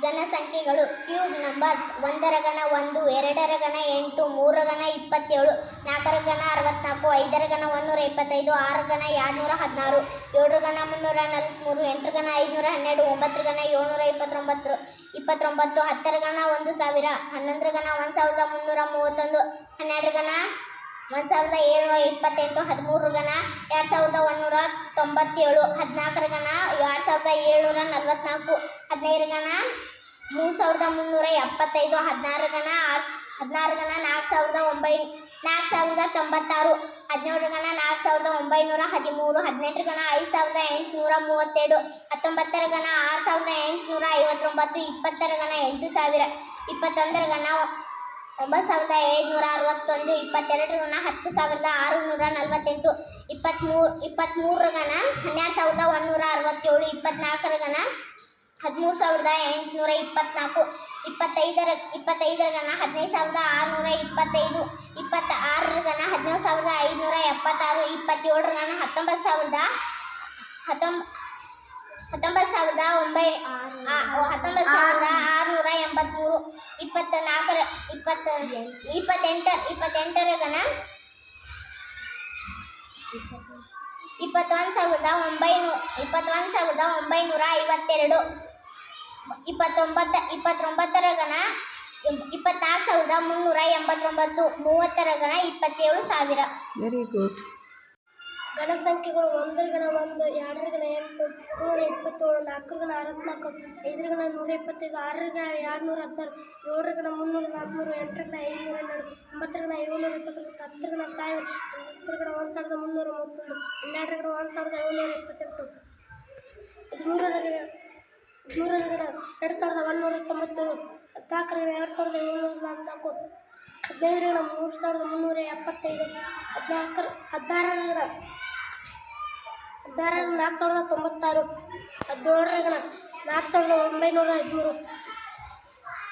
ಘನ ಸಂಖ್ಯೆಗಳು cube numbers 1 ರ ಘನ 1, 2 ರ ಘನ 8, 3 ರ ಘನ 27, 4 ರ ಘನ 64, 5 ರ ಘನ 125, 6 ರ ಘನ 216, 7 ರ ಘನ 343, 8 ರ ಘನ 512, 9 ರ ಘನ 729, 29, 10 ರ ಘನ 1000, 11 ರ ಘನ 1331, 12 ರ ಘನ 1728, 13 ರ ಘನ 2197, 14 ರ ಘನ 2744, 15 ರ ಘನ 3375, 16 ರ ಘನ 4096, 17 ರ ಘನ 4913, 18 ರ ಘನ 5832, 19 ರ ಘನ 6859, 20 ರ ಘನ 8000, 21 ರ ಘನ 9761, 22 ರ ಘನ 10648, 23 ರ ಘನ 12167, 24 ರ ಘನ 13824, 25 ರ ಘನ 15625, 26 ರ ಘನ 19576, 27 ರ ಘನ 19683, 28 ರ ಘನ 21952, 29 ರ ಘನ 24389, 30 ರ ಘನ 27000. Very good. ಘನ ಸಂಖ್ಯೆಗಳು 1 ರ ಘನ 1, 2 ರ ಘನ 8, 3 ರ ಘನ 27, 4 ರ ಘನ 64, 5 ರ ಘನ 125, 6 ರ ಘನ 216, 7 ರ ಘನ 343, 8 ರ ಘನ 512, 9 ರ ಘನ 729, 10 ರ ಘನ 1000, 11 ರ ಘನ 1331, 12 ರ ಘನ 1728,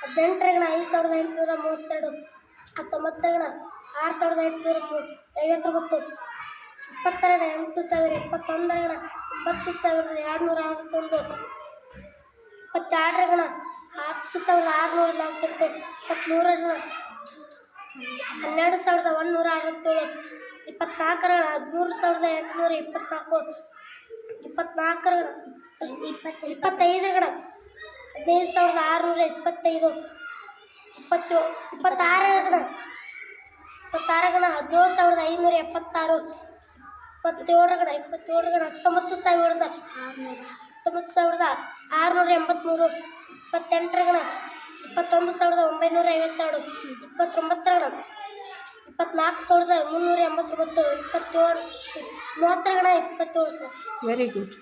13 ರ ಘನ 2197, 14 ರ ಘನ 2744, 15 ರ ಘನ 3375, 16 ರ ಘನ 4096, 17 ರ ಘನ 4913, 18 ರ ಘನ 5832, 19 ರ ಘನ 6859, 20 ರ ಘನ 8000, 21 ರ ಘನ 90261, 22 ರ ಘನ 10648, 23 ರ ಘನ 12167, 24 ರ ಘನ 13824, 24 ರ ಘನ 25 ರ ಘನ 15625, 26 ರ ಘನ 17576, 27 ರ ಘನ 19683, 28 ರ ಘನ 21952, 29 ರ ಘನ 24389, 30 ರ ಘನ 27. Very good.